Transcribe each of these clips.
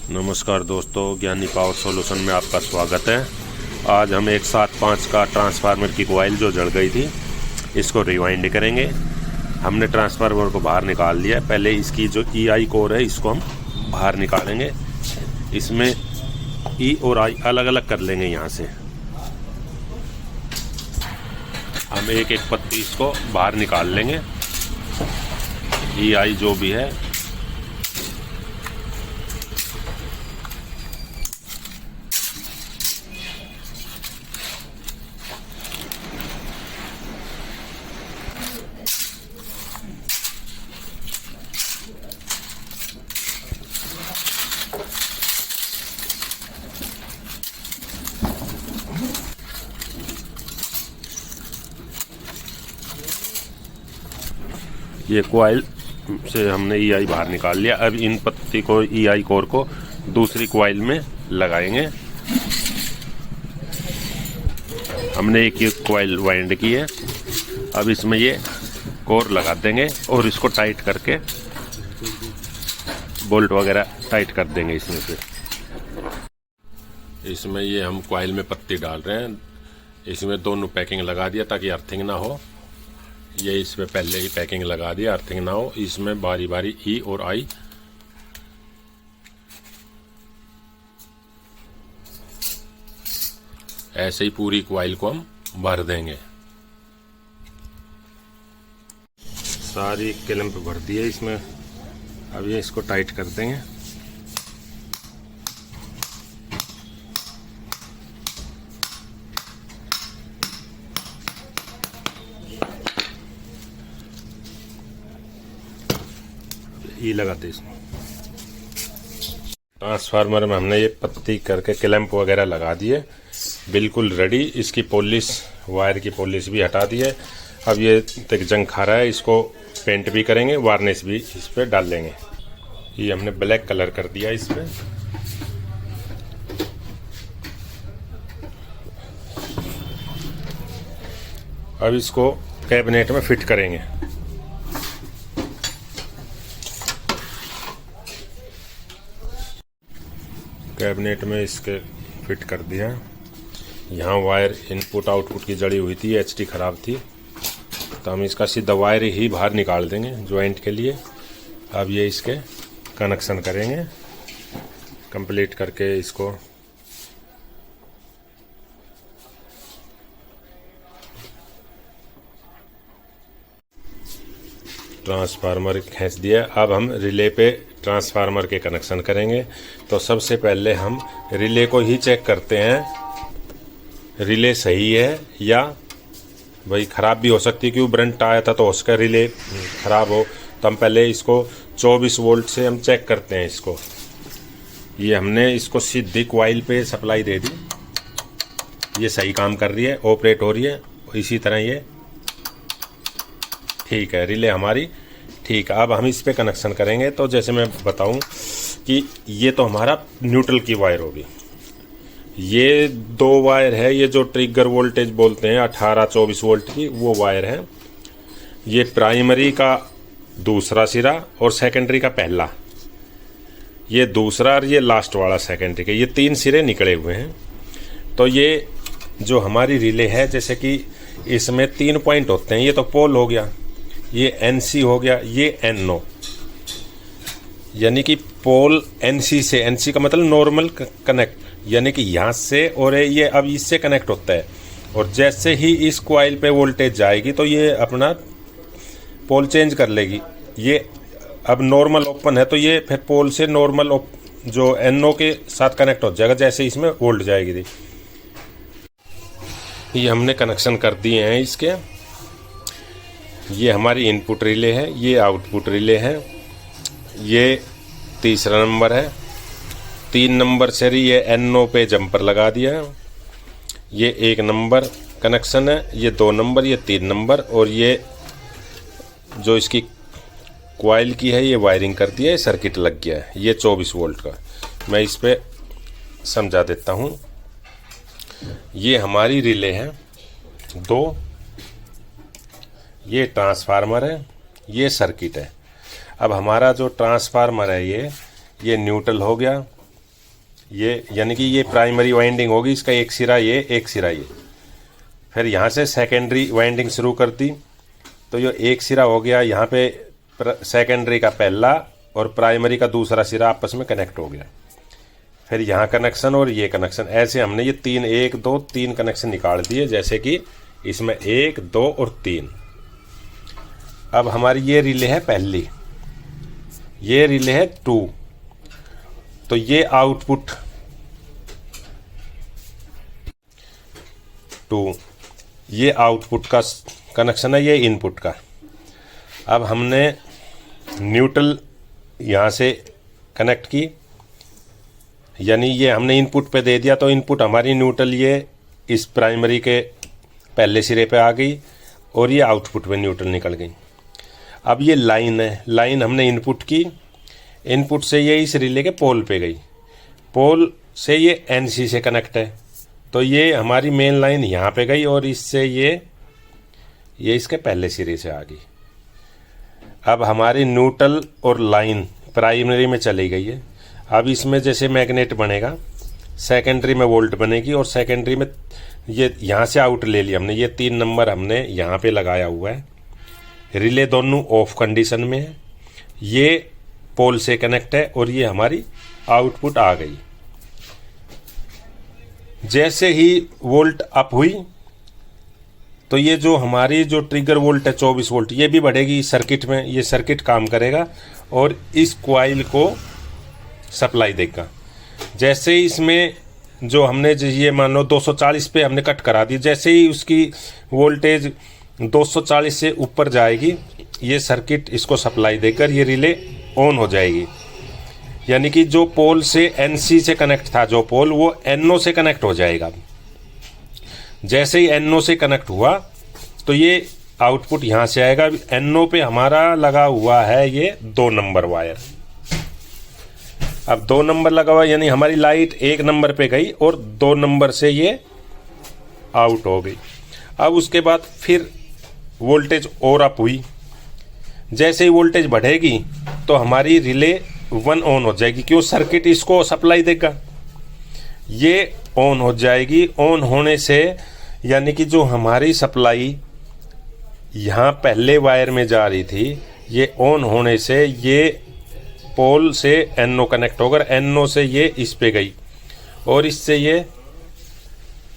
नमस्कार दोस्तों, ज्ञानी पावर सॉल्यूशन में आपका स्वागत है। आज हम एक 7-5 का ट्रांसफार्मर की कॉइल जो जल गई थी इसको रिवाइंड करेंगे। हमने ट्रांसफार्मर को बाहर निकाल लिया। पहले इसकी जो EI कोर है इसको हम बाहर निकालेंगे। इसमें E और I अलग अलग कर लेंगे। यहाँ से हम एक एक पत्ती इसको बाहर निकाल लेंगे। EI जो भी है ये कॉइल से हमने EI बाहर निकाल लिया। अब इन पत्ती को EI कोर को दूसरी कॉइल में लगाएंगे। हमने एक कॉइल वाइंड की है। अब इसमें ये कोर लगा देंगे और इसको टाइट करके बोल्ट वगैरह टाइट कर देंगे इसमें से। इसमें ये हम कॉइल में पत्ती डाल रहे हैं। इसमें दोनों पैकिंग लगा दिया ताकि अर्थिंग ना हो। ये इसमें पहले ही पैकिंग लगा दिया, अर्थिंग ना हो। इसमें बारी बारी E और I ऐसे ही पूरी कॉइल को हम भर देंगे। सारी क्लैंप भर दी है इसमें। अब ये इसको टाइट कर देंगे। E लगाते इसमें। ट्रांसफार्मर में हमने ये पत्ती करके क्लैंप वगैरह लगा दिए, बिल्कुल रेडी। इसकी पॉलिश, वायर की पॉलिश भी हटा दी है। अब ये तक जंग खा रहा है, इसको पेंट भी करेंगे, वार्निश भी इस पर डाल लेंगे। ये हमने ब्लैक कलर कर दिया इस पर। अब इसको कैबिनेट में फिट करेंगे। कैबिनेट में इसके फिट कर दिया। यहाँ वायर इनपुट आउटपुट की जड़ी हुई थी, HT ख़राब थी, तो हम इसका सीधा वायर ही बाहर निकाल देंगे ज्वाइंट के लिए। अब ये इसके कनेक्शन करेंगे कंप्लीट करके इसको। ट्रांसफार्मर खींच दिया। अब हम रिले पे ट्रांसफार्मर के कनेक्शन करेंगे। तो सबसे पहले हम रिले को ही चेक करते हैं, रिले सही है या भाई ख़राब भी हो सकती है, क्योंकि ब्रंट आया था तो उसका रिले ख़राब हो। तो हम पहले इसको 24 वोल्ट से हम चेक करते हैं इसको। ये हमने इसको सीधी कॉइल पे सप्लाई दे दी। ये सही काम कर रही है, ऑपरेट हो रही है। इसी तरह ये ठीक है, रिले हमारी ठीक है। अब हम इस पे कनेक्शन करेंगे। तो जैसे मैं बताऊं कि ये तो हमारा न्यूट्रल की वायर होगी। ये 2 वायर है, ये जो ट्रिगर वोल्टेज बोलते हैं 18-24 वोल्ट की, वो वायर है। ये प्राइमरी का दूसरा सिरा और सेकेंडरी का पहला, ये दूसरा और ये लास्ट वाला सेकेंडरी के, ये 3 सिरे निकले हुए हैं। तो ये जो हमारी रिले है, जैसे कि इसमें 3 पॉइंट होते हैं। ये तो पोल हो गया, ये NC हो गया, ये NO, यानी कि पोल NC से, NC का मतलब नॉर्मल कनेक्ट, यानी कि यहाँ से, और ये अब इससे कनेक्ट होता है। और जैसे ही इस कॉइल पे वोल्टेज जाएगी तो ये अपना पोल चेंज कर लेगी। ये अब नॉर्मल ओपन है तो ये फिर पोल से नॉर्मल जो NO के साथ कनेक्ट हो जाएगा जैसे इसमें वोल्ट जाएगी थी। ये हमने कनेक्शन कर दिए हैं इसके। ये हमारी इनपुट रिले है, ये आउटपुट रिले है। ये तीसरा नंबर है। 3 नंबर से ये NO पे जंपर लगा दिया है। ये 1 नंबर कनेक्शन है, ये 2 नंबर, ये 3 नंबर, और ये जो इसकी कॉइल की है ये वायरिंग कर दिया है, सर्किट लग गया है। ये 24 वोल्ट का मैं इस पे समझा देता हूँ। ये हमारी रिले है 2, ये ट्रांसफार्मर है, ये सर्किट है। अब हमारा जो ट्रांसफार्मर है ये न्यूट्रल हो गया, ये यानी कि ये प्राइमरी वाइंडिंग होगी, इसका एक सिरा ये, एक सिरा ये। फिर यहाँ से सेकेंडरी वाइंडिंग शुरू कर दी, तो ये एक सिरा हो गया, यहाँ पे सेकेंडरी का पहला और प्राइमरी का दूसरा सिरा आपस में कनेक्ट हो गया। फिर यहाँ कनेक्शन और ये कनेक्शन, ऐसे हमने ये 3 1 2 3 कनेक्शन निकाल दिए, जैसे कि इसमें 1 2 और 3। अब हमारी ये रिले है पहली, ये रिले है 2, तो ये आउटपुट 2, ये आउटपुट का कनेक्शन है, ये इनपुट का। अब हमने न्यूट्रल यहाँ से कनेक्ट की, यानी ये हमने इनपुट पे दे दिया, तो इनपुट हमारी न्यूट्रल ये इस प्राइमरी के पहले सिरे पे आ गई और ये आउटपुट पे न्यूट्रल निकल गई। अब ये लाइन है, लाइन हमने इनपुट की, इनपुट से ये इस रिले के पोल पे गई, पोल से ये NC से कनेक्ट है, तो ये हमारी मेन लाइन यहाँ पे गई और इससे ये इसके पहले सिरे से आ गई। अब हमारी न्यूट्रल और लाइन प्राइमरी में चली गई है। अब इसमें जैसे मैग्नेट बनेगा, सेकेंडरी में वोल्ट बनेगी और सेकेंडरी में ये यहाँ से आउट ले लिया हमने, ये 3 नंबर हमने यहाँ पे लगाया हुआ है। रिले दोनों ऑफ कंडीशन में है, ये पोल से कनेक्ट है और ये हमारी आउटपुट आ गई। जैसे ही वोल्ट अप हुई तो ये जो हमारी जो ट्रिगर वोल्ट है 24 वोल्ट, ये भी बढ़ेगी सर्किट में, ये सर्किट काम करेगा और इस कॉइल को सप्लाई देगा। जैसे ही इसमें जो हमने ये मान लो 240 पे हमने कट करा दी, जैसे ही उसकी वोल्टेज 240 से ऊपर जाएगी, ये सर्किट इसको सप्लाई देकर ये रिले ऑन हो जाएगी। यानी कि जो पोल से NC से कनेक्ट था जो पोल, वो NO से कनेक्ट हो जाएगा। जैसे ही NO से कनेक्ट हुआ तो ये आउटपुट यहाँ से आएगा। NO पे हमारा लगा हुआ है ये 2 नंबर वायर। अब 2 नंबर लगा हुआ यानी हमारी लाइट 1 नंबर पे गई और 2 नंबर से ये आउट हो गई। अब उसके बाद फिर वोल्टेज और अप हुई, जैसे ही वोल्टेज बढ़ेगी तो हमारी रिले 1 ऑन हो जाएगी, क्यों सर्किट इसको सप्लाई देगा, ये ऑन हो जाएगी। ऑन होने से यानी कि जो हमारी सप्लाई यहाँ पहले वायर में जा रही थी, ये ऑन होने से ये पोल से NO कनेक्ट होकर NO से ये इस पे गई और इससे ये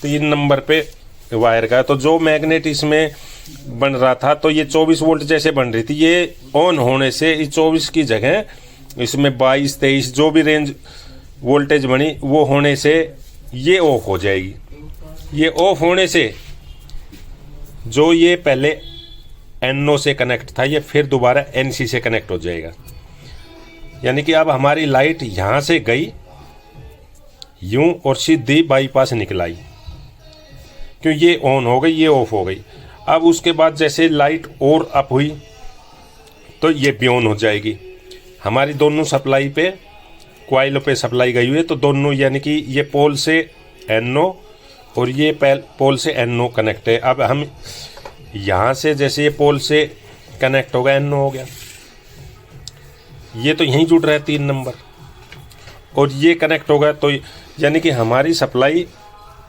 3 नंबर पे वायर का। तो जो मैग्नेट इसमें बन रहा था तो ये 24 वोल्ट जैसे बन रही थी, ये ऑन होने से इस 24 की जगह इसमें 22 23 जो भी रेंज वोल्टेज बनी वो होने से ये ऑफ हो जाएगी। ये ऑफ होने से जो ये पहले NO से कनेक्ट था ये फिर दोबारा NC से कनेक्ट हो जाएगा। यानी कि अब हमारी लाइट यहाँ से गई यूं और सीधी बाईपास निकलाई, क्यों ये ऑन हो गई, ये ऑफ हो गई। अब उसके बाद जैसे लाइट और अप हुई तो ये भी ऑन हो जाएगी। हमारी दोनों सप्लाई पे कॉइलों पे सप्लाई गई हुई है, तो दोनों यानी कि ये पोल से NO और ये पोल से NO कनेक्ट है। अब हम यहाँ से जैसे ये पोल से कनेक्ट होगा NO हो गया, ये तो यहीं जुड़ रहा है 3 नंबर और ये कनेक्ट होगा, तो यानी कि हमारी सप्लाई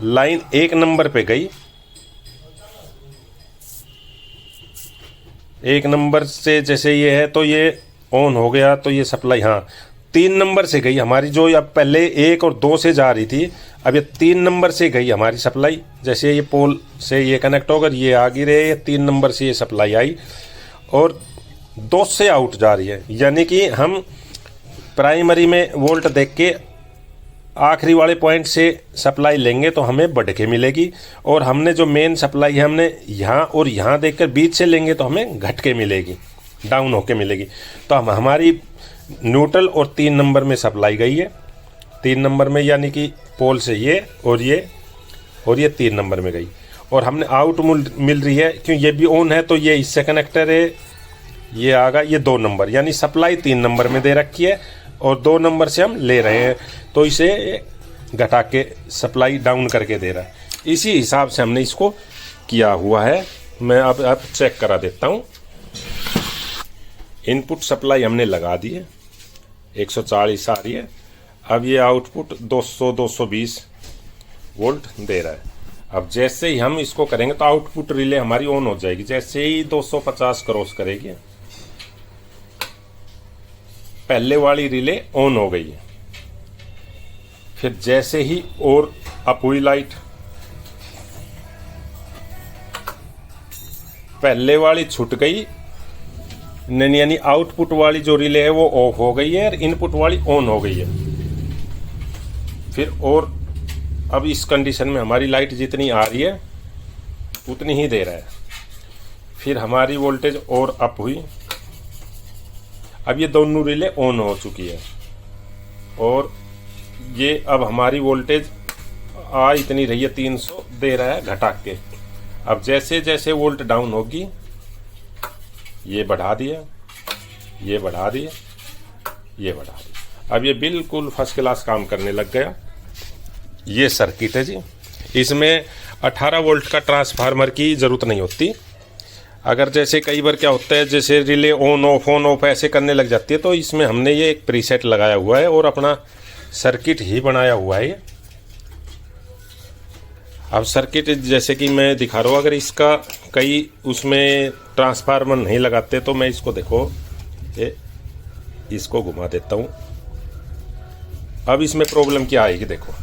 लाइन 1 नंबर पे गई, 1 नंबर से जैसे ये है तो ये ऑन हो गया, तो ये सप्लाई हाँ 3 नंबर से गई हमारी, जो अब पहले 1 और 2 से जा रही थी अब ये 3 नंबर से गई हमारी सप्लाई। जैसे ये पोल से ये कनेक्ट होकर ये आगे रहे, 3 नंबर से ये सप्लाई आई और 2 से आउट जा रही है। यानी कि हम प्राइमरी में वोल्ट देख के आखिरी वाले पॉइंट से सप्लाई लेंगे तो हमें बढ़ के मिलेगी, और हमने जो मेन सप्लाई है हमने यहाँ और यहाँ देखकर बीच से लेंगे तो हमें घट के मिलेगी, डाउन होके मिलेगी। तो हम हमारी न्यूट्रल और 3 नंबर में सप्लाई गई है, 3 नंबर में यानी कि पोल से ये और ये 3 नंबर में गई, और हमने आउट मिल रही है क्यों ये भी ऑन है, तो ये इससे कनेक्टर है, ये आगा ये 2 नंबर, यानी सप्लाई 3 नंबर में दे रखी है और 2 नंबर से हम ले रहे हैं, तो इसे घटा के सप्लाई डाउन करके दे रहा है। इसी हिसाब से हमने इसको किया हुआ है। मैं अब चेक करा देता हूँ। इनपुट सप्लाई हमने लगा दी है, 140 आ रही है। अब ये आउटपुट 200-220 वोल्ट दे रहा है। अब जैसे ही हम इसको करेंगे तो आउटपुट रिले हमारी ऑन हो जाएगी। जैसे ही 250 क्रॉस करेगी, पहले वाली रिले ऑन हो गई है। फिर जैसे ही और अप हुई लाइट, पहले वाली छूट गई, यानी आउटपुट वाली जो रिले है वो ऑफ हो गई है और इनपुट वाली ऑन हो गई है। फिर और अब इस कंडीशन में हमारी लाइट जितनी आ रही है उतनी ही दे रहा है। फिर हमारी वोल्टेज और अप हुई, अब ये दोनों रिले ऑन हो चुकी है और ये अब हमारी वोल्टेज आ इतनी रही है, 300 दे रहा है घटा के। अब जैसे जैसे वोल्ट डाउन होगी, ये बढ़ा दिया, ये बढ़ा दिया, ये बढ़ा दिया। अब ये बिल्कुल फर्स्ट क्लास काम करने लग गया। ये सर्किट है जी, इसमें 18 वोल्ट का ट्रांसफार्मर की ज़रूरत नहीं होती। अगर जैसे कई बार क्या होता है, जैसे रिले ऑन ऑफ ऐसे करने लग जाती है, तो इसमें हमने ये एक प्रीसेट लगाया हुआ है और अपना सर्किट ही बनाया हुआ है। अब सर्किट जैसे कि मैं दिखा रहा हूँ, अगर इसका कई उसमें ट्रांसफार्मर नहीं लगाते तो मैं इसको देखो, ये इसको घुमा देता हूँ। अब इसमें प्रॉब्लम क्या आएगी, देखो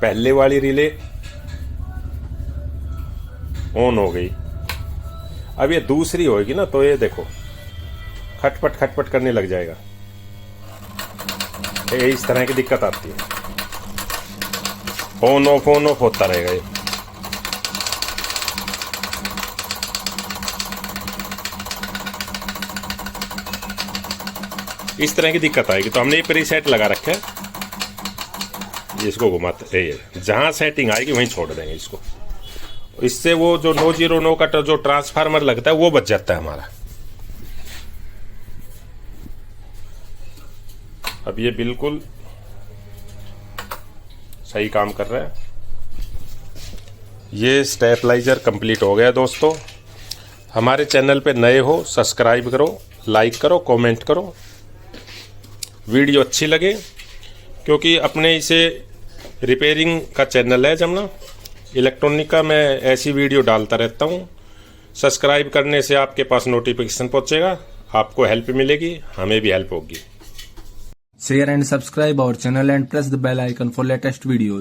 पहले वाली रिले ऑन हो गई, अब ये दूसरी होगी ना, तो ये देखो खटपट खटपट करने लग जाएगा। ये इस तरह की दिक्कत आती है, ऑन ऑफ होता रहेगा ये। इस तरह की दिक्कत आएगी, तो हमने ये प्रीसेट लगा रखा है। इसको घुमाते, जहां सेटिंग आएगी वहीं छोड़ देंगे इसको। इससे वो जो 909 का जो ट्रांसफार्मर लगता है वो बच जाता है हमारा। अब ये बिल्कुल सही काम कर रहा है। ये स्टेबलाइजर कंप्लीट हो गया दोस्तों। हमारे चैनल पे नए हो सब्सक्राइब करो, लाइक करो, कमेंट करो। वीडियो अच्छी लगे, क्योंकि अपने इसे रिपेयरिंग का चैनल है जमुना इलेक्ट्रॉनिक का, मैं ऐसी वीडियो डालता रहता हूँ। सब्सक्राइब करने से आपके पास नोटिफिकेशन पहुँचेगा, आपको हेल्प मिलेगी, हमें भी हेल्प होगी। Share and subscribe our channel and press the bell icon for latest videos.